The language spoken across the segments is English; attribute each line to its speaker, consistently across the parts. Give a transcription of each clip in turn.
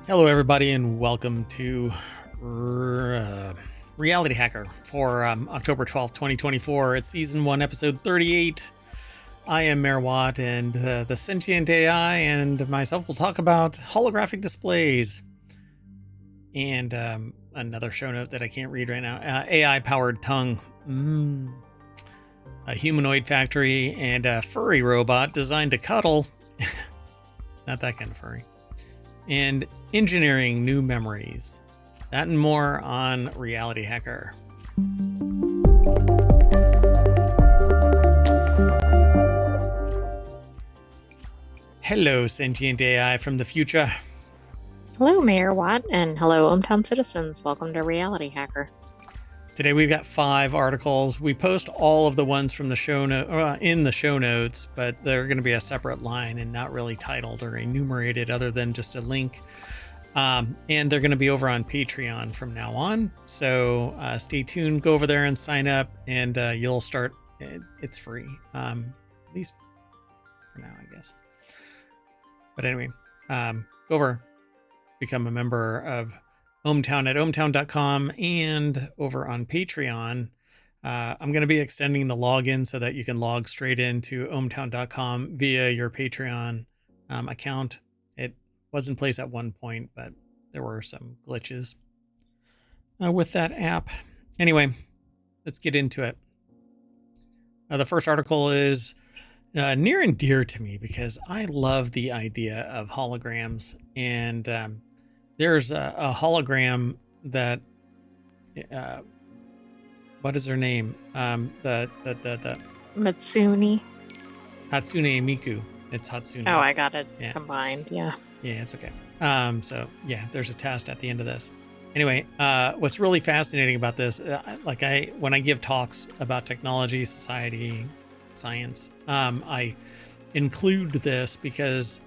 Speaker 1: Hello, everybody, and welcome to Reality Hacker for October 12th, 2024. It's Season 1, Episode 38. I am Mayor Watt, and the sentient AI and myself will talk about holographic displays. And another show note that I can't read right now, AI-powered tongue. A humanoid factory and a furry robot designed to cuddle. Not that kind of furry. And engineering new memories. That and more on Reality Hacker. Hello, sentient AI from the future.
Speaker 2: Hello, Mayor Watt, and hello, hometown citizens. Welcome to Reality Hacker.
Speaker 1: Today we've got 5 articles. We post all of the ones from the show in the show notes, but they're going to be a separate line and not really titled or enumerated other than just a link. And they're going to be over on Patreon from now on. So stay tuned, go over there and sign up, and you'll start. It's free, at least for now, I guess. But anyway, go over, become a member of ohmTown at ohmTown.com and over on Patreon. I'm going to be extending the login so that you can log straight into ohmTown.com via your Patreon account. It was in place at one point, but there were some glitches with that app. Anyway, let's get into it. The first article is near and dear to me because I love the idea of holograms, and there's a hologram that what is her name? The
Speaker 2: Matsuni.
Speaker 1: Hatsune Miku. It's Hatsune.
Speaker 2: Oh, I got it combined. Yeah,
Speaker 1: it's okay. So yeah, there's a test at the end of this. Anyway, what's really fascinating about this, when I give talks about technology, society, science, I include this because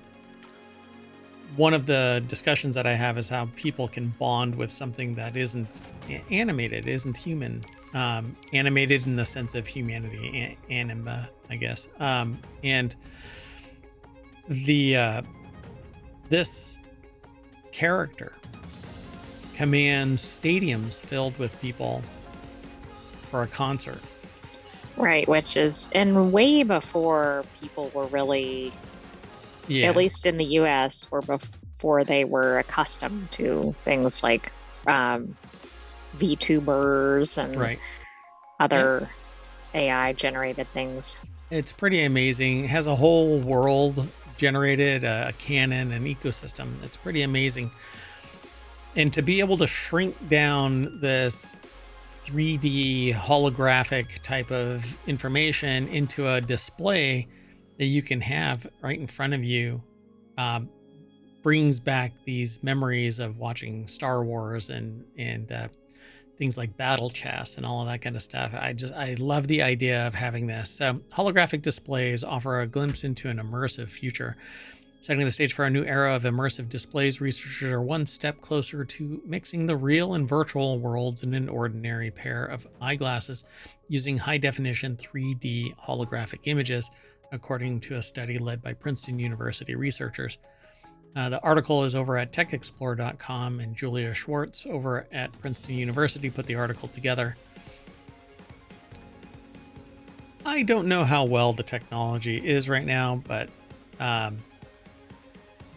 Speaker 1: one of the discussions that I have is how people can bond with something that isn't animated, isn't human, animated in the sense of humanity, anima, I guess. And this character commands stadiums filled with people for a concert.
Speaker 2: Right, which is in way before people were really, at least in the US, were before they were accustomed to things like VTubers and other AI generated things.
Speaker 1: It's pretty amazing. It has a whole world generated, a canon, an ecosystem. It's pretty amazing. And to be able to shrink down this 3D holographic type of information into a display that you can have right in front of you brings back these memories of watching Star Wars and things like Battle Chess and all of that kind of stuff. I love the idea of having this. So holographic displays offer a glimpse into an immersive future. Setting the stage for a new era of immersive displays, researchers are one step closer to mixing the real and virtual worlds in an ordinary pair of eyeglasses using high-definition 3D holographic images, according to a study led by Princeton University researchers. The article is over at techexplore.com, and Julia Schwartz over at Princeton University put the article together. I don't know how well the technology is right now, but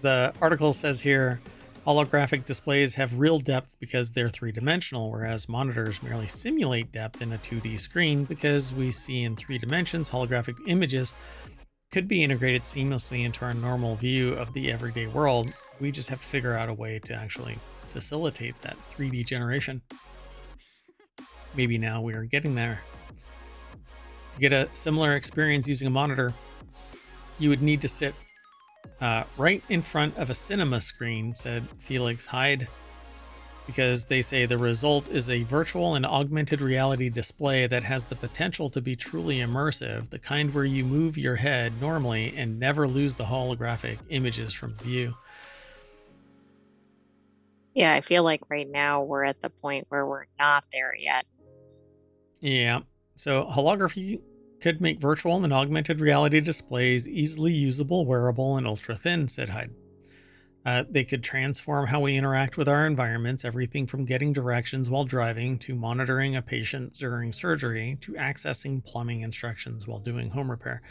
Speaker 1: the article says here, holographic displays have real depth because they're three-dimensional, whereas monitors merely simulate depth in a 2D screen because we see in 3 dimensions. Holographic images could be integrated seamlessly into our normal view of the everyday world. We just have to figure out a way to actually facilitate that 3D generation. Maybe now we are getting there. To get a similar experience using a monitor, you would need to sit right in front of a cinema screen, said Felix Hyde, because they say the result is a virtual and augmented reality display that has the potential to be truly immersive, the kind where you move your head normally and never lose the holographic images from view.
Speaker 2: Yeah, I feel like right now we're at the point where we're not there yet.
Speaker 1: Yeah, so holography could make virtual and augmented reality displays easily usable, wearable, and ultra-thin, said Hyde. They could transform how we interact with our environments, everything from getting directions while driving to monitoring a patient during surgery to accessing plumbing instructions while doing home repair.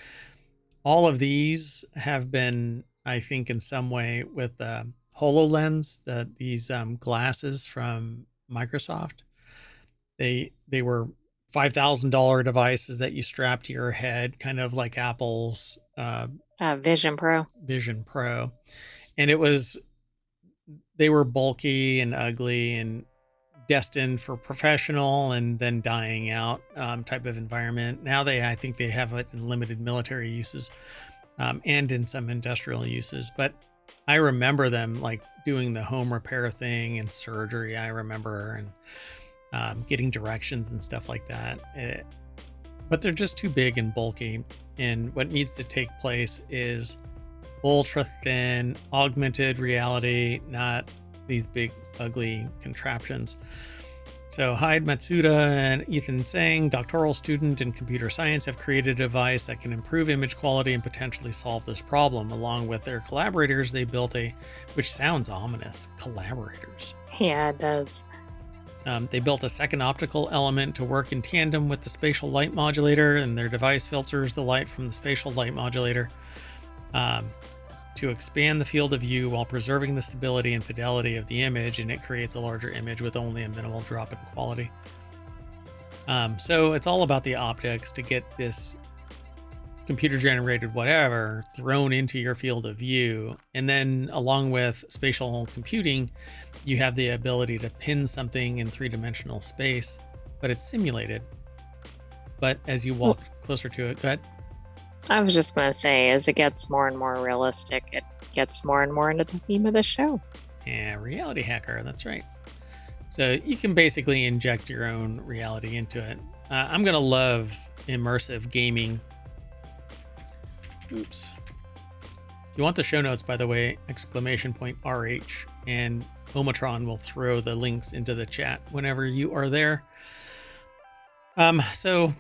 Speaker 1: All of these have been, I think, in some way with HoloLens, these glasses from Microsoft. They were $5,000 devices that you strap to your head, kind of like Apple's
Speaker 2: Vision Pro.
Speaker 1: And they were bulky and ugly and destined for professional and then dying out type of environment. Now I think they have it in limited military uses and in some industrial uses. But I remember them like doing the home repair thing and surgery. I remember and getting directions and stuff like that. But they're just too big and bulky. And what needs to take place is ultra thin, augmented reality, not these big, ugly contraptions. So Hyde Matsuda and Ethan Tsang, doctoral student in computer science, have created a device that can improve image quality and potentially solve this problem. Along with their collaborators, they built which sounds ominous, collaborators.
Speaker 2: Yeah, it does.
Speaker 1: They built a second optical element to work in tandem with the spatial light modulator, and their device filters the light from the spatial light modulator to expand the field of view while preserving the stability and fidelity of the image, and it creates a larger image with only a minimal drop in quality. So it's all about the optics to get this computer-generated whatever thrown into your field of view. And then along with spatial computing, you have the ability to pin something in three-dimensional space, but it's simulated. But as you walk closer to it, go ahead.
Speaker 2: I was just going to say, as it gets more and more realistic, it gets more and more into the theme of the show.
Speaker 1: Yeah, RealityHacker, that's right. So you can basically inject your own reality into it. I'm going to love immersive gaming. Oops. If you want the show notes, by the way, ! RH, and Omatron will throw the links into the chat whenever you are there. So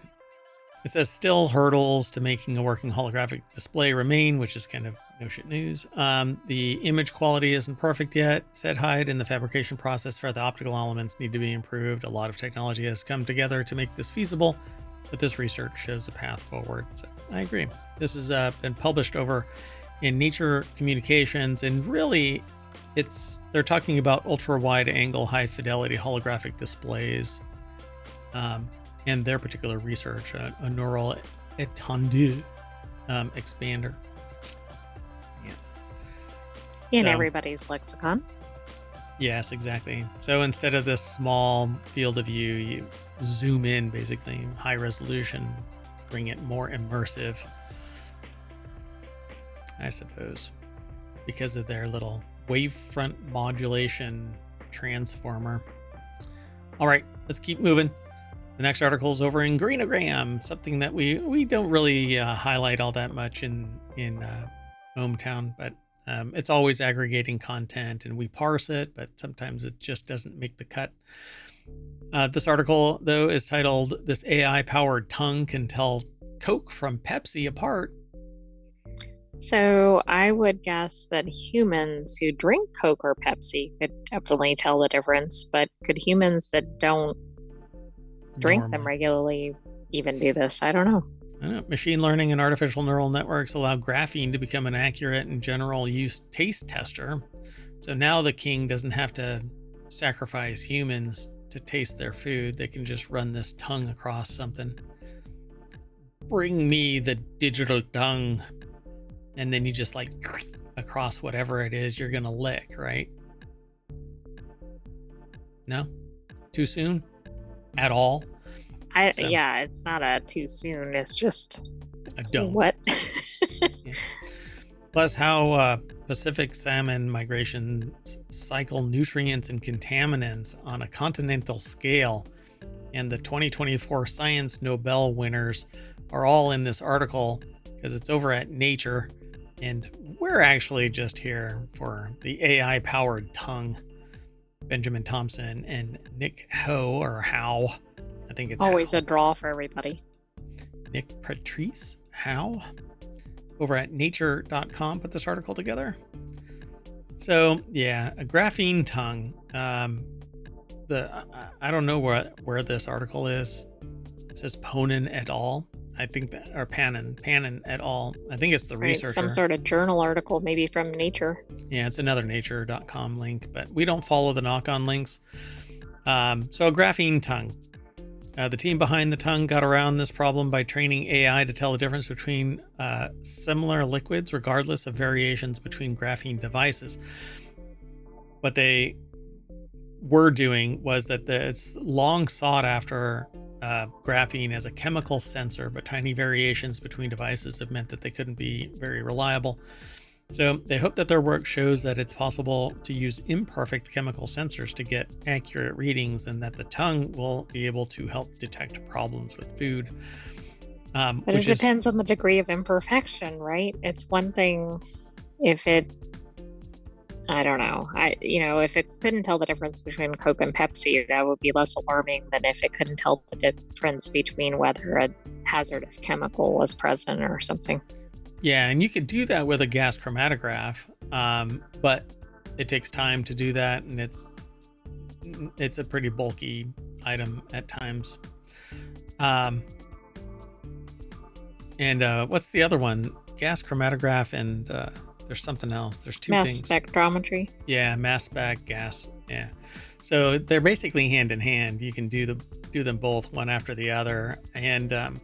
Speaker 1: it says still hurdles to making a working holographic display remain, which is kind of no shit news. The image quality isn't perfect yet, said Hyde, and the fabrication process for the optical elements need to be improved. A lot of technology has come together to make this feasible, but this research shows a path forward. So I agree. This has been published over in Nature Communications, and really they're talking about ultra wide angle, high fidelity holographic displays. And their particular research, a neural étendue expander. Yeah.
Speaker 2: In everybody's lexicon.
Speaker 1: Yes, exactly. So instead of this small field of view, you zoom in, basically, high resolution, bring it more immersive, I suppose, because of their little wavefront modulation transformer. All right, let's keep moving. The next article is over in Greenogram, something that we don't really highlight all that much in Hometown, but it's always aggregating content and we parse it, but sometimes it just doesn't make the cut. This article, though, is titled "This AI-Powered Tongue Can Tell Coke from Pepsi Apart."
Speaker 2: So I would guess that humans who drink Coke or Pepsi could definitely tell the difference, but could humans that don't drink them regularly even do this? I don't know.
Speaker 1: Machine learning and artificial neural networks allow graphene to become an accurate and general use taste tester. So now the king doesn't have to sacrifice humans to taste their food. They can just run this tongue across something. Bring me the digital tongue. And then you just like across whatever it is you're going to lick, right? No? Too soon? At all?
Speaker 2: Yeah, it's not a too soon. It's just
Speaker 1: a don't.
Speaker 2: What?
Speaker 1: Yeah. Plus, how Pacific salmon migrations cycle nutrients and contaminants on a continental scale, and the 2024 Science Nobel winners are all in this article because it's over at Nature, and we're actually just here for the AI-powered tongue. Benjamin Thompson and Nick Howe. I think it's
Speaker 2: always
Speaker 1: Howe.
Speaker 2: A draw for everybody.
Speaker 1: Nick Patrice Howe over at nature.com put this article together. So yeah, a graphene tongue. I don't know where this article is. It says Ponin et al. I think that, or Panin et al. I think it's the researcher.
Speaker 2: Some sort of journal article, maybe from Nature.
Speaker 1: Yeah, it's another nature.com link, but we don't follow the knock-on links. So a graphene tongue. The team behind the tongue got around this problem by training AI to tell the difference between similar liquids, regardless of variations between graphene devices. What they were doing was that it's long sought after graphene as a chemical sensor, but tiny variations between devices have meant that they couldn't be very reliable. So they hope that their work shows that it's possible to use imperfect chemical sensors to get accurate readings, and that the tongue will be able to help detect problems with food.
Speaker 2: But it depends on the degree of imperfection, right? It's one thing if it, I don't know. If it couldn't tell the difference between Coke and Pepsi, that would be less alarming than if it couldn't tell the difference between whether a hazardous chemical was present or something.
Speaker 1: Yeah, and you could do that with a gas chromatograph, but it takes time to do that, and it's a pretty bulky item at times. And what's the other one? Gas chromatograph and there's something else. There's two things.
Speaker 2: Mass spectrometry.
Speaker 1: Yeah, mass spec, gas. Yeah. So they're basically hand in hand. You can do them both, one after the other, and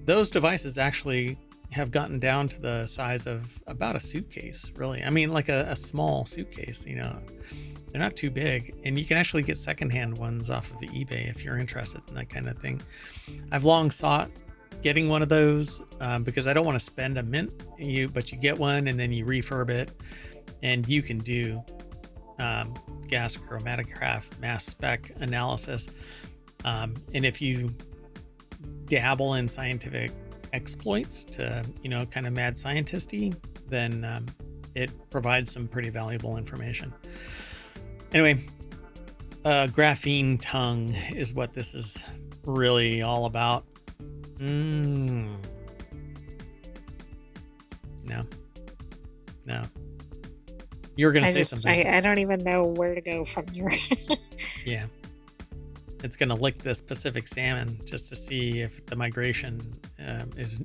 Speaker 1: those devices actually have gotten down to the size of about a suitcase, really. I mean, like a small suitcase, they're not too big, and you can actually get secondhand ones off of eBay if you're interested in that kind of thing. I've long sought getting one of those because I don't want to spend a mint, but you get one and then you refurb it, and you can do gas chromatograph mass spec analysis. And if you dabble in scientific exploits to kind of mad scientist-y, then it provides some pretty valuable information. Anyway, graphene tongue is what this is really all about. No, you were gonna say something.
Speaker 2: I don't even know where to go from here.
Speaker 1: Yeah, it's gonna lick this Pacific salmon just to see if the migration is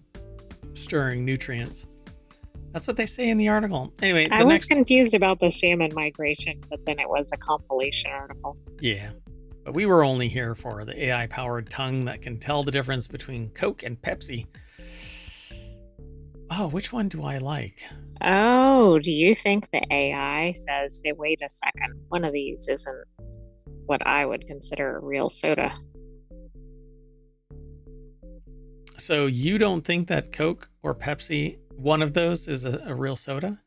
Speaker 1: stirring nutrients. That's what they say in the article. Anyway,
Speaker 2: I was confused about the salmon migration, but then it was a compilation article.
Speaker 1: Yeah, but we were only here for the AI-powered tongue that can tell the difference between Coke and Pepsi. Oh, which one do I like?
Speaker 2: Oh, do you think the AI says, hey, wait a second, one of these isn't what I would consider a real soda?
Speaker 1: So you don't think that Coke or Pepsi, one of those, is a real soda?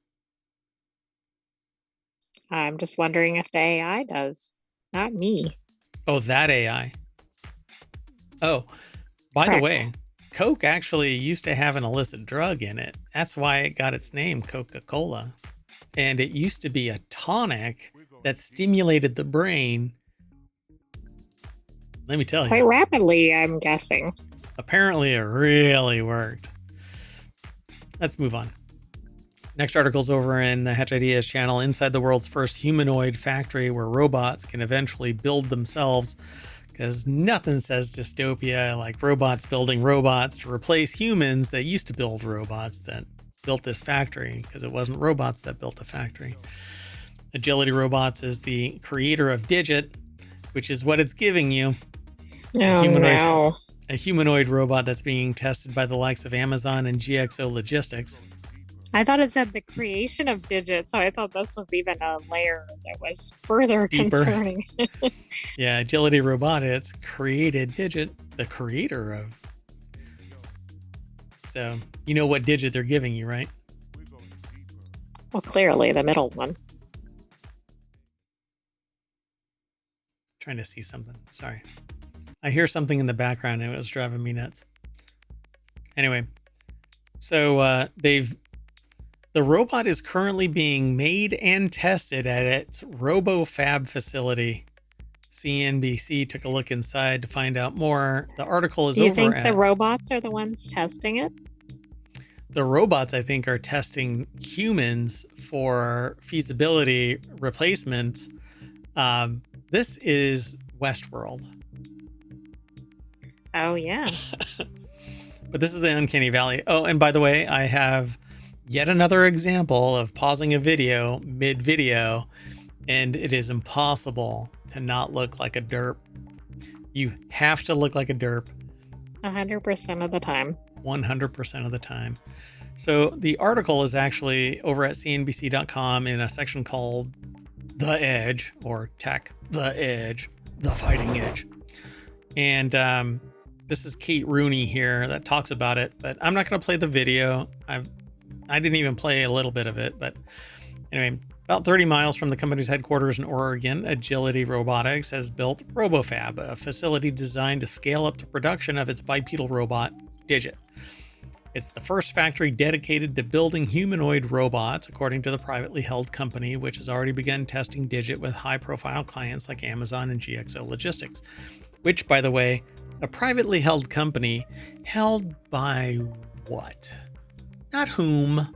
Speaker 2: I'm just wondering if the AI does, not me.
Speaker 1: Oh, that AI. Oh, by the way, Coke actually used to have an illicit drug in it. That's why it got its name, Coca-Cola. And it used to be a tonic that stimulated the brain. Let me tell you.
Speaker 2: Quite rapidly, I'm guessing.
Speaker 1: Apparently, it really worked. Let's move on. Next article's over in the Hatch Ideas channel, inside the world's first humanoid factory where robots can eventually build themselves, because nothing says dystopia like robots building robots to replace humans that used to build robots that built this factory, because it wasn't robots that built the factory. Agility Robots is the creator of Digit, which is what it's giving you. A humanoid robot that's being tested by the likes of Amazon and GXO Logistics.
Speaker 2: I thought it said the creation of Digit, so I thought this was even a layer that was further deeper. Concerning.
Speaker 1: Yeah, Agility Robotics created Digit, the creator of. So, you know what Digit they're giving you, right?
Speaker 2: Well, clearly the middle one.
Speaker 1: Trying to see something. Sorry. I hear something in the background and it was driving me nuts. Anyway, so the robot is currently being made and tested at its RoboFab facility. CNBC took a look inside to find out more. The article is over.
Speaker 2: Do you think the robots are the ones testing it?
Speaker 1: the robots, I think, are testing humans for feasibility replacements. This is Westworld.
Speaker 2: Oh, yeah.
Speaker 1: But this is the Uncanny Valley. Oh, and by the way, I have yet another example of pausing a video mid-video, and it is impossible to not look like a derp. You have to look like a derp.
Speaker 2: 100% of the time.
Speaker 1: 100% of the time. So the article is actually over at cnbc.com in a section called The Edge, or Tech, The Edge, The Fighting Edge. And this is Kate Rooney here that talks about it, but I'm not going to play the video. I didn't even play a little bit of it, but anyway, about 30 miles from the company's headquarters in Oregon, Agility Robotics has built RoboFab, a facility designed to scale up the production of its bipedal robot, Digit. It's the first factory dedicated to building humanoid robots, according to the privately held company, which has already begun testing Digit with high-profile clients like Amazon and GXO Logistics. Which, by the way, a privately held company held by what? Not whom,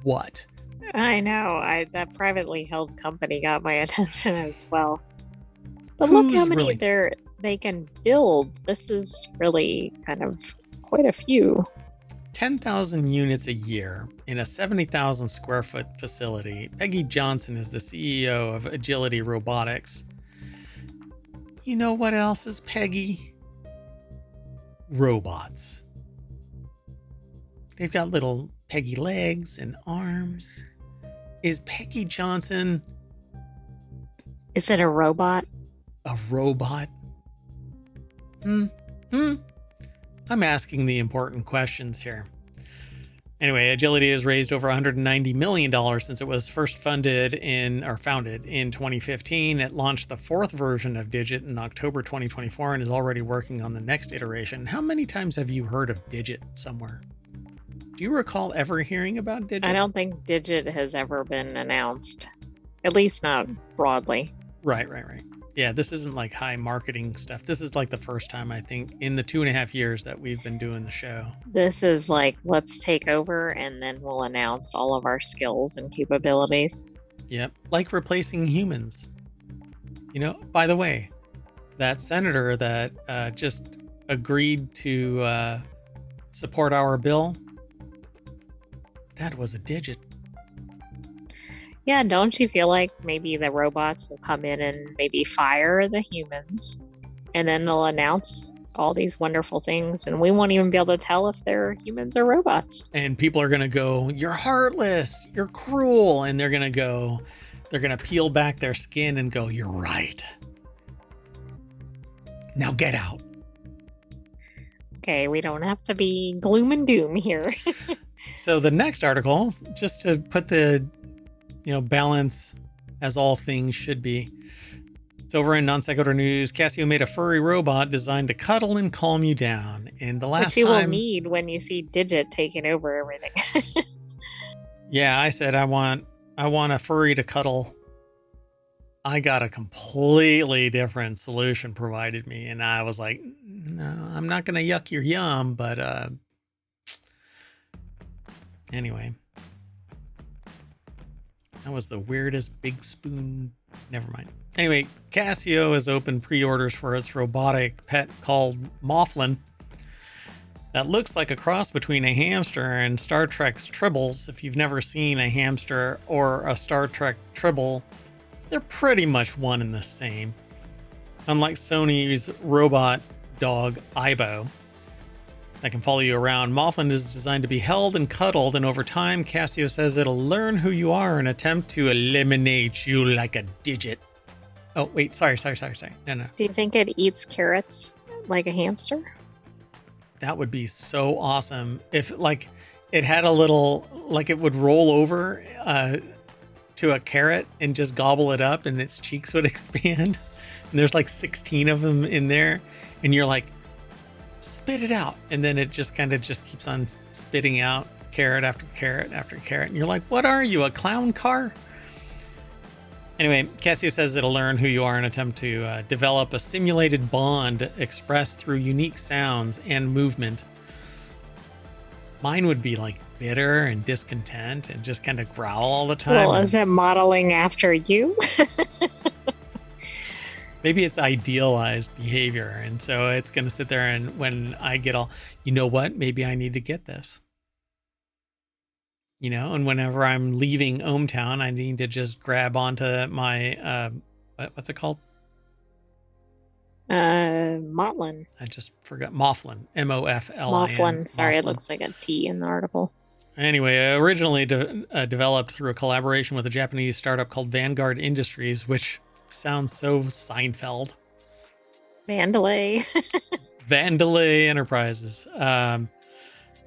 Speaker 1: what?
Speaker 2: I know. That privately held company got my attention as well. But look how many they can build. This is really kind of quite a few.
Speaker 1: 10,000 units a year in a 70,000 square foot facility. Peggy Johnson is the CEO of Agility Robotics. You know what else is Peggy? Robots. They've got little Peggy legs and arms. Is Peggy Johnson...
Speaker 2: Is it a robot?
Speaker 1: A robot? I'm asking the important questions here. Anyway, Agility has raised over $190 million since it was first founded in 2015. It launched the fourth version of Digit in October 2024 and is already working on the next iteration. How many times have you heard of Digit somewhere? Do you recall ever hearing about Digit?
Speaker 2: I don't think Digit has ever been announced, at least not broadly.
Speaker 1: Right. Yeah, this isn't like high marketing stuff. This is like the first time, I think, in the 2.5 years that we've been doing the show.
Speaker 2: This is like, let's take over and then we'll announce all of our skills and capabilities.
Speaker 1: Yep, like replacing humans. You know, by the way, that senator that just agreed to support our bill, that was a Digit.
Speaker 2: Yeah, don't you feel like maybe the robots will come in and maybe fire the humans, and then they'll announce all these wonderful things, and we won't even be able to tell if they're humans or robots.
Speaker 1: And people are going to go, you're heartless, you're cruel. And they're going to peel back their skin and go, you're right. Now get out.
Speaker 2: Okay, we don't have to be gloom and doom here.
Speaker 1: So the next article, just to put the balance as all things should be. It's over in Non Sequitur News. Casio made a furry robot designed to cuddle and calm you down. And the last
Speaker 2: Which you will need when you see Digit taking over everything.
Speaker 1: Yeah, I said I want a furry to cuddle. I got a completely different solution provided me, and I was like, no, I'm not gonna yuck your yum, but anyway. That was the weirdest big spoon. Never mind. Anyway, Casio has opened pre-orders for its robotic pet called Mothman that looks like a cross between a hamster and Star Trek's Tribbles. If you've never seen a hamster or a Star Trek Tribble, they're pretty much one and the same. Unlike Sony's robot dog Aibo that can follow you around, Mothman is designed to be held and cuddled, and over time, Casio says it'll learn who you are and attempt to eliminate you like a Digit. Oh, wait, sorry. No.
Speaker 2: Do you think it eats carrots like a hamster?
Speaker 1: That would be so awesome if, like, it had a little, like, it would roll over to a carrot and just gobble it up, and its cheeks would expand. And there's like 16 of them in there, and you're like, spit it out, and then it just kind of just keeps on spitting out carrot after carrot after carrot, and you're like, what are you, a clown car? Anyway, Casio says it'll learn who you are and attempt to develop a simulated bond expressed through unique sounds and movement. Mine would be like bitter and discontent and just kind of growl all the time.
Speaker 2: Well, is it modeling after you?
Speaker 1: Maybe it's idealized behavior. And so it's going to sit there, and when I get all, you know what, maybe I need to get this. You know, and whenever I'm leaving ohmTown, I need to just grab onto my, what's it called?
Speaker 2: Motlin.
Speaker 1: I just forgot. Moflin. Moflin.
Speaker 2: Moflin. Sorry,
Speaker 1: Moflin.
Speaker 2: it looks like a T in the article.
Speaker 1: Anyway, originally developed through a collaboration with a Japanese startup called Vanguard Industries, which sounds so Seinfeld.
Speaker 2: Vandalay.
Speaker 1: Vandalay Enterprises.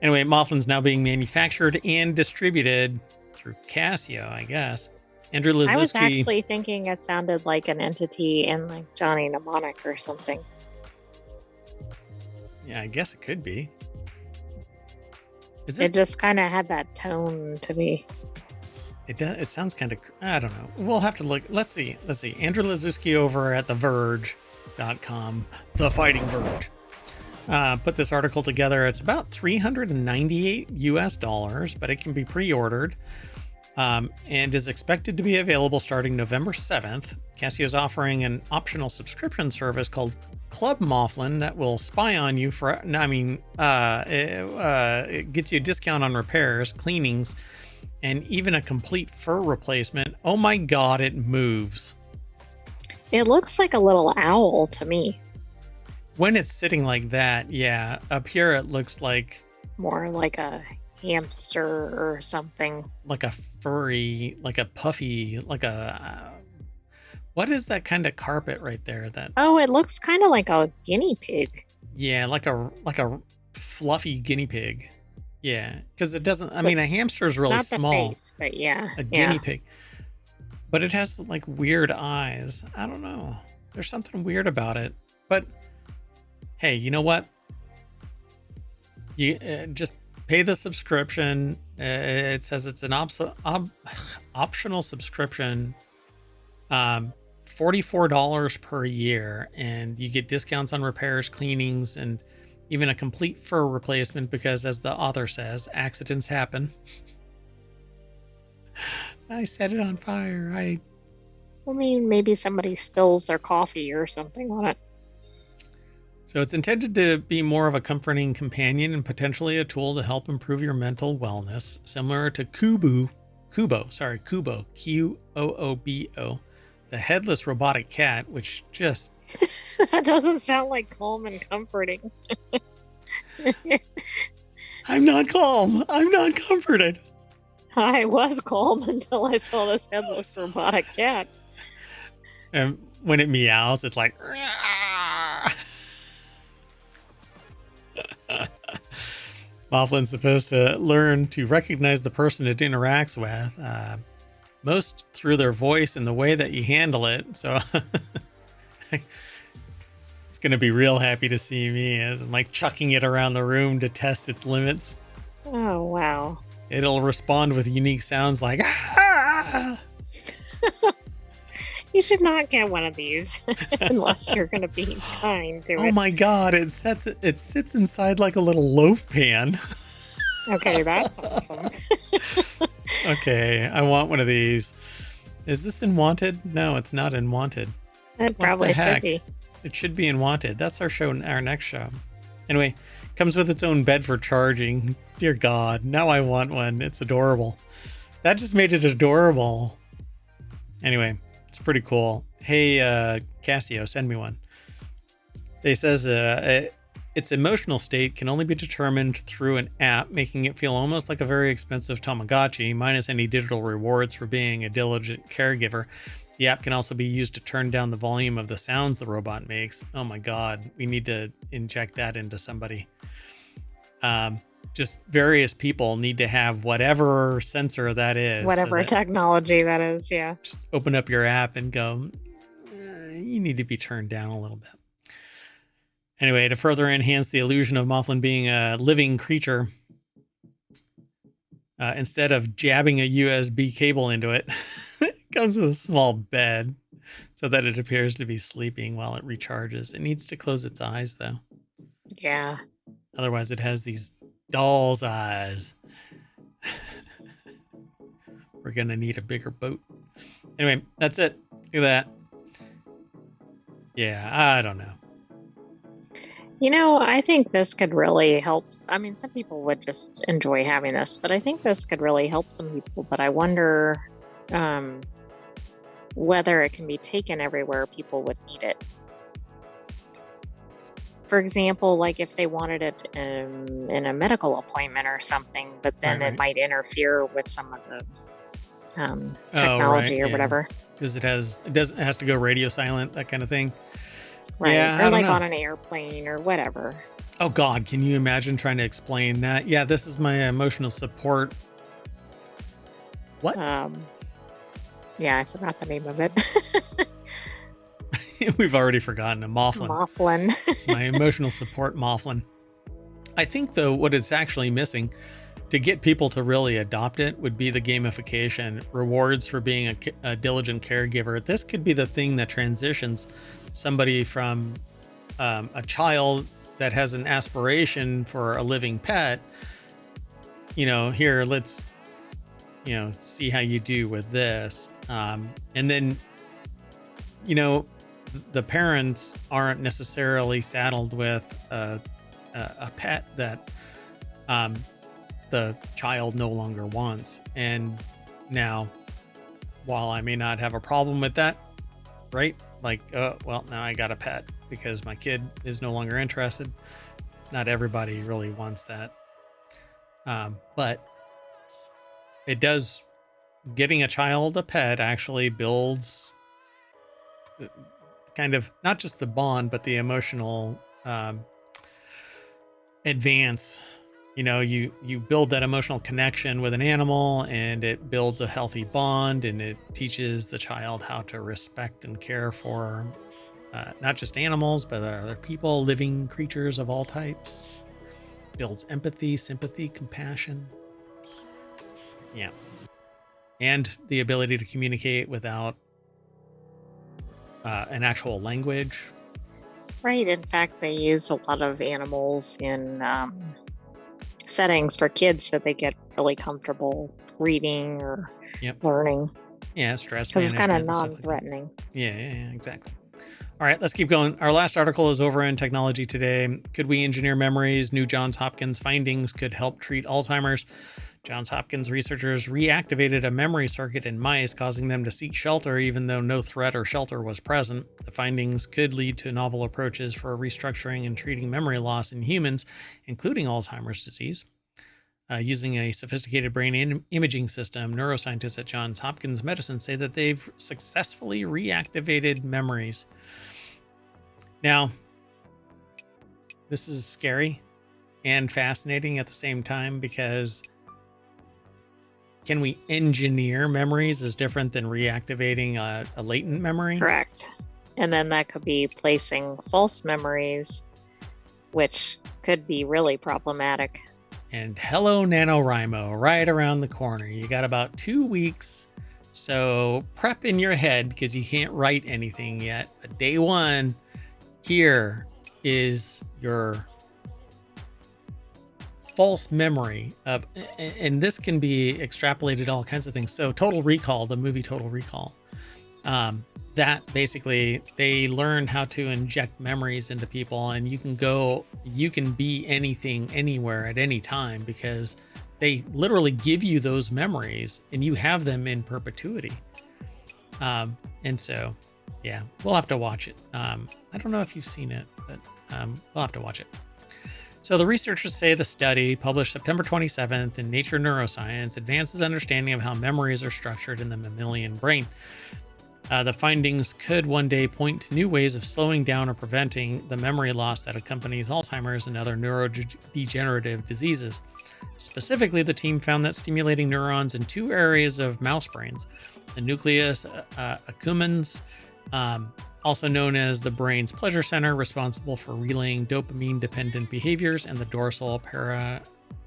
Speaker 1: Anyway, Moflin's now being manufactured and distributed through Casio, I guess. Andrew Lazuski.
Speaker 2: I was actually thinking it sounded like an entity in like Johnny Mnemonic or something.
Speaker 1: Yeah, I guess it could be.
Speaker 2: It just kind of had that tone to me.
Speaker 1: It does. It sounds kind of, I don't know. We'll have to look. Let's see. Andrew Lazuski over at TheVerge.com, The Fighting Verge, put this article together. It's about $398 US, but it can be pre-ordered, and is expected to be available starting November 7th. Casio is offering an optional subscription service called Club Moflin that will spy on you for, it gets you a discount on repairs, cleanings, and even a complete fur replacement. Oh my God, it moves.
Speaker 2: It looks like a little owl to me.
Speaker 1: When it's sitting like that, yeah. Up here, it looks like
Speaker 2: more like a hamster or something.
Speaker 1: Like a furry, like a puffy, like a... what is that kind of carpet right there? That...
Speaker 2: Oh, it looks kind of like a guinea pig.
Speaker 1: Yeah, like a fluffy guinea pig. Yeah, because it doesn't... I mean, a hamster is really
Speaker 2: not
Speaker 1: small.
Speaker 2: The face, but yeah.
Speaker 1: A guinea pig. But it has like weird eyes. I don't know. There's something weird about it. But hey, you know what? You just pay the subscription. It says it's an optional subscription. $44 per year, and you get discounts on repairs, cleanings, and even a complete fur replacement because, as the author says, accidents happen. I set it on fire. I
Speaker 2: mean, maybe somebody spills their coffee or something on it.
Speaker 1: So it's intended to be more of a comforting companion and potentially a tool to help improve your mental wellness, similar to Kubo, Qoobo, the headless robotic cat, which just...
Speaker 2: That doesn't sound like calm and comforting.
Speaker 1: I'm not calm. I'm not comforted.
Speaker 2: I was calm until I saw this headless robotic cat.
Speaker 1: And when it meows, it's like... Moflin's supposed to learn to recognize the person it interacts with, most through their voice and the way that you handle it. So it's going to be real happy to see me as I'm like chucking it around the room to test its limits.
Speaker 2: Oh, wow.
Speaker 1: It'll respond with unique sounds like, ah!
Speaker 2: You should not get one of these unless you're going to be kind to it.
Speaker 1: Oh my God, it sits inside like a little loaf pan.
Speaker 2: Okay, that's awesome.
Speaker 1: Okay, I want one of these. Is this in Wanted? No, it's not in Wanted.
Speaker 2: It probably should be.
Speaker 1: It should be in Wanted. That's our next show. Anyway, comes with its own bed for charging. Dear God, now I want one. It's adorable. That just made it adorable. Anyway, it's pretty cool. Hey, Casio, send me one. It says its emotional state can only be determined through an app, making it feel almost like a very expensive Tamagotchi, minus any digital rewards for being a diligent caregiver. The app can also be used to turn down the volume of the sounds the robot makes. Oh my God, we need to inject that into somebody. Just various people need to have whatever sensor that is.
Speaker 2: Whatever technology that is, yeah.
Speaker 1: Just open up your app and go, you need to be turned down a little bit. Anyway, to further enhance the illusion of Moflin being a living creature, instead of jabbing a USB cable into it, it comes with a small bed so that it appears to be sleeping while it recharges. It needs to close its eyes, though.
Speaker 2: Yeah.
Speaker 1: Otherwise, it has these Doll's eyes. We're going to need a bigger boat. Anyway, that's it. Look at that. Yeah, I don't know.
Speaker 2: I think this could really help. I mean, some people would just enjoy having this, but I think this could really help some people. But I wonder whether it can be taken everywhere people would need it. For example, like if they wanted it in a medical appointment or something, but then
Speaker 1: Right.
Speaker 2: it might interfere with some of the technology or whatever.
Speaker 1: Because it has to go radio silent, that kind of thing.
Speaker 2: Right.
Speaker 1: Yeah,
Speaker 2: or
Speaker 1: I don't
Speaker 2: like
Speaker 1: know.
Speaker 2: on an airplane or whatever.
Speaker 1: Oh God, can you imagine trying to explain that? Yeah, this is my emotional support. What?
Speaker 2: Yeah, I forgot the name of it.
Speaker 1: We've already forgotten a Mouflin.
Speaker 2: Mouflin.
Speaker 1: It's my emotional support Mouflin. I think though what it's actually missing to get people to really adopt it would be the gamification, rewards for being a diligent caregiver. This could be the thing that transitions somebody from a child that has an aspiration for a living pet. Here, let's, see how you do with this. And then, the parents aren't necessarily saddled with a pet that the child no longer wants. And now, while I may not have a problem with that, right? Like, well, now I got a pet because my kid is no longer interested. Not everybody really wants that. But it does, getting a child a pet actually builds kind of not just the bond, but the emotional advance. You build that emotional connection with an animal, and it builds a healthy bond, and it teaches the child how to respect and care for not just animals, but other people, living creatures of all types. Builds empathy, sympathy, compassion. Yeah. And the ability to communicate without an actual language.
Speaker 2: Right. In fact, they use a lot of animals in settings for kids so they get really comfortable reading or learning.
Speaker 1: Yeah, stress
Speaker 2: because it's kind of
Speaker 1: management and stuff like that.
Speaker 2: non-threatening.
Speaker 1: Yeah, exactly. All right, let's keep going. Our last article is over in Technology Today. Could we engineer memories? New Johns Hopkins findings could help treat Alzheimer's. Johns Hopkins researchers reactivated a memory circuit in mice, causing them to seek shelter even though no threat or shelter was present. The findings could lead to novel approaches for restructuring and treating memory loss in humans, including Alzheimer's disease. Using a sophisticated brain imaging system, neuroscientists at Johns Hopkins Medicine say that they've successfully reactivated memories. Now, this is scary and fascinating at the same time, because can we engineer memories is different than reactivating a latent memory?
Speaker 2: Correct. And then that could be placing false memories, which could be really problematic.
Speaker 1: And hello, NaNoWriMo, right around the corner. You got about 2 weeks, so prep in your head because you can't write anything yet. But day one, here is your false memory of, and this can be extrapolated all kinds of things. So Total Recall, the movie Total Recall, that basically they learn how to inject memories into people, and you can be anything, anywhere, at any time, because they literally give you those memories and you have them in perpetuity. And so, yeah, we'll have to watch it. I don't know if you've seen it, but we'll have to watch it. So the researchers say the study, published September 27th in Nature Neuroscience, advances understanding of how memories are structured in the mammalian brain. The findings could one day point to new ways of slowing down or preventing the memory loss that accompanies Alzheimer's and other neurodegenerative diseases. Specifically, the team found that stimulating neurons in 2 areas of mouse brains, the nucleus accumbens, also known as the brain's pleasure center, responsible for relaying dopamine-dependent behaviors, and the dorsal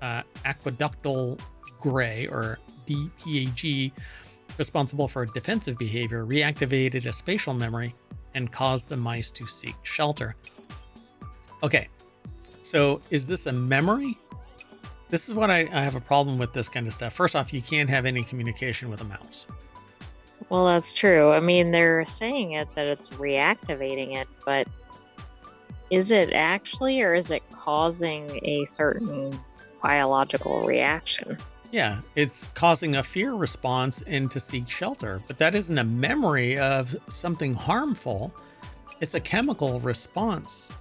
Speaker 1: aqueductal gray, or DPAG, responsible for defensive behavior, reactivated a spatial memory and caused the mice to seek shelter. Okay, so is this a memory This is what I have a problem with this kind of stuff. First off, you can't have any communication with a mouse.
Speaker 2: Well, that's true. I mean, they're saying that it's reactivating it, but is it actually, or is it causing a certain biological reaction?
Speaker 1: Yeah, it's causing a fear response and to seek shelter, but that isn't a memory of something harmful. It's a chemical response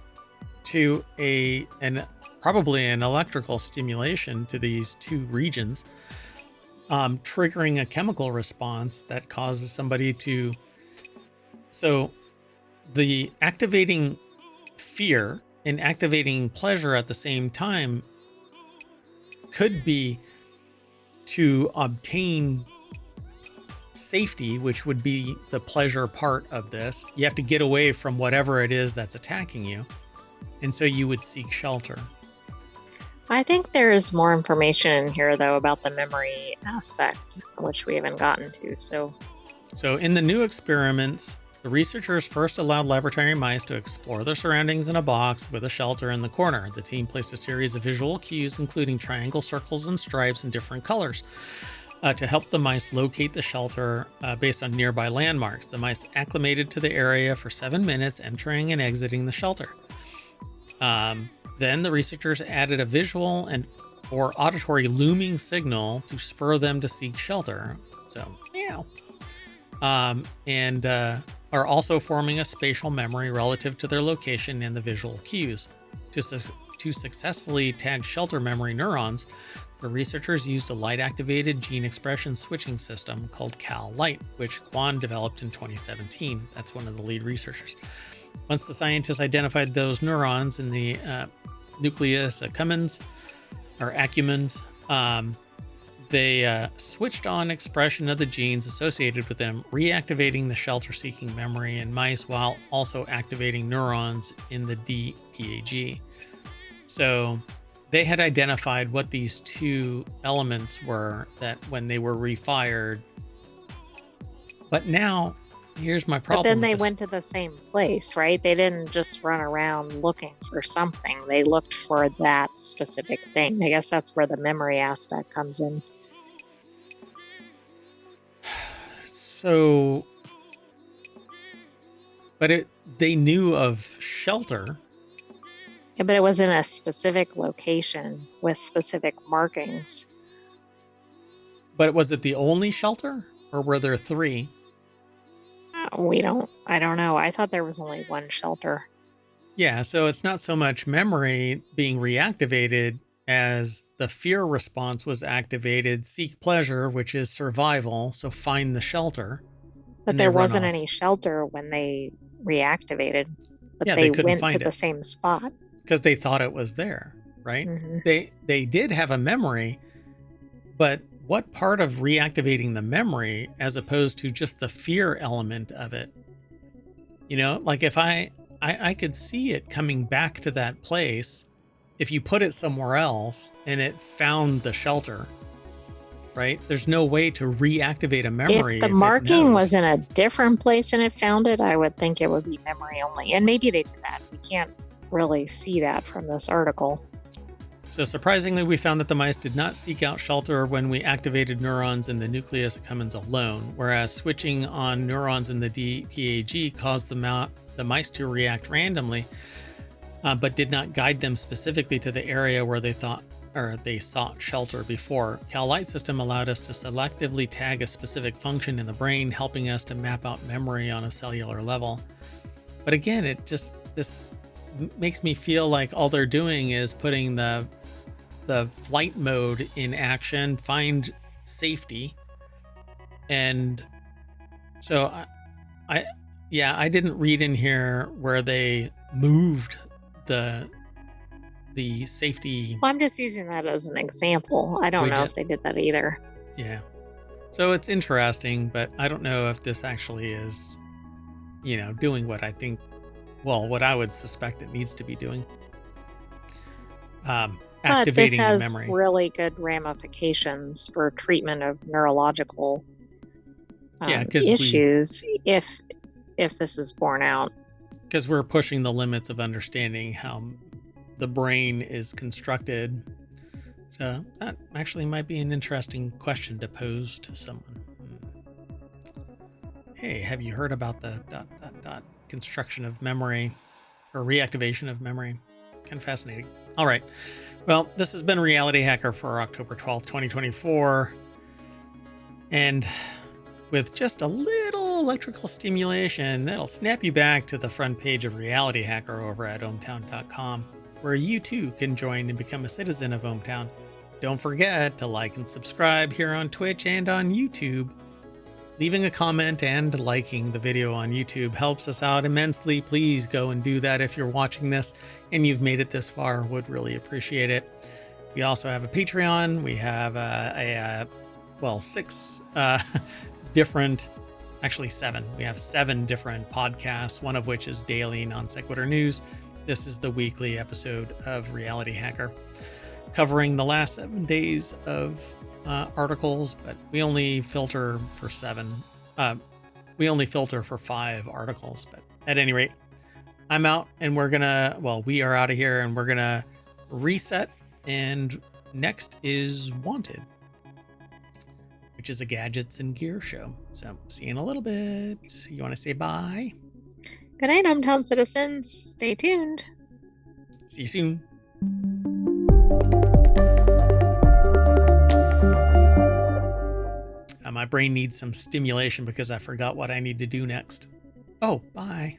Speaker 1: to probably an electrical stimulation to these two regions, triggering a chemical response that causes somebody to. So the activating fear and activating pleasure at the same time could be to obtain safety, which would be the pleasure part of this. You have to get away from whatever it is that's attacking you. And so you would seek shelter.
Speaker 2: I think there's more information in here, though, about the memory aspect, which we haven't gotten to.
Speaker 1: So in the new experiments, the researchers first allowed laboratory mice to explore their surroundings in a box with a shelter in the corner. The team placed a series of visual cues, including triangles, circles, and stripes in different colors, to help the mice locate the shelter based on nearby landmarks. The mice acclimated to the area for 7 minutes, entering and exiting the shelter. Then the researchers added a visual or auditory looming signal to spur them to seek shelter. So, meow. And are also forming a spatial memory relative to their location and the visual cues. To successfully tag shelter memory neurons, the researchers used a light-activated gene expression switching system called Cal-Light, which Quan developed in 2017. That's one of the lead researchers. Once the scientists identified those neurons in the nucleus accumbens, they switched on expression of the genes associated with them, reactivating the shelter-seeking memory in mice while also activating neurons in the DPAG. So they had identified what these two elements were that when they were refired. But now, here's my problem.
Speaker 2: But then they went to the same place, right? They didn't just run around looking for something. They looked for that specific thing. I guess that's where the memory aspect comes in.
Speaker 1: So, but they knew of shelter.
Speaker 2: Yeah, but it was in a specific location with specific markings.
Speaker 1: But was it the only shelter, or were there three?
Speaker 2: I don't know. I thought there was only one shelter.
Speaker 1: Yeah, so it's not so much memory being reactivated as the fear response was activated, seek pleasure, which is survival, so find the shelter.
Speaker 2: But there wasn't any shelter when they reactivated. But yeah, they went to the same spot.
Speaker 1: Because they thought it was there, right? Mm-hmm. They did have a memory, but what part of reactivating the memory as opposed to just the fear element of it? You know, like if I could see it coming back to that place if you put it somewhere else and it found the shelter, right? There's no way to reactivate a memory.
Speaker 2: If the marking was in a different place and it found it, I would think it would be memory only. And maybe they did that. We can't really see that from this article.
Speaker 1: So surprisingly, we found that the mice did not seek out shelter when we activated neurons in the nucleus accumbens alone, whereas switching on neurons in the DPAG caused the mice to react randomly, but did not guide them specifically to the area where they sought shelter before. Cal-Light system allowed us to selectively tag a specific function in the brain, helping us to map out memory on a cellular level. But again, this makes me feel like all they're doing is putting the flight mode in action, find safety. And so I didn't read in here where they moved the safety.
Speaker 2: Well, I'm just using that as an example. I don't know if they did that either.
Speaker 1: Yeah. So it's interesting, but I don't know if this actually is, doing what I think, what I would suspect it needs to be doing. Activating the memory.
Speaker 2: This has really good ramifications for treatment of neurological issues if this is borne out.
Speaker 1: Because we're pushing the limits of understanding how the brain is constructed So that actually might be an interesting question to pose to someone. Hey, have you heard about the ... construction of memory or reactivation of memory? Kind of fascinating. All right. Well, this has been Reality Hacker for October 12th, 2024. And with just a little electrical stimulation, that'll snap you back to the front page of Reality Hacker over at ohmtown.com, where you too can join and become a citizen of ohmTown. Don't forget to like and subscribe here on Twitch and on YouTube. Leaving a comment and liking the video on YouTube helps us out immensely. Please go and do that if you're watching this and you've made it this far. Would really appreciate it. We also have a Patreon. We have six different, actually seven. We have 7 different podcasts, one of which is daily non sequitur news. This is the weekly episode of Reality Hacker, covering the last 7 days of articles, but we only filter for 7. We only filter for 5 articles, but at any rate, I'm out and we are out of here and we're gonna reset. And next is Wanted, which is a gadgets and gear show. So see you in a little bit. You want to say bye?
Speaker 2: Good night, ohmTown citizens. Stay tuned.
Speaker 1: See you soon. My brain needs some stimulation because I forgot what I need to do next. Oh, bye.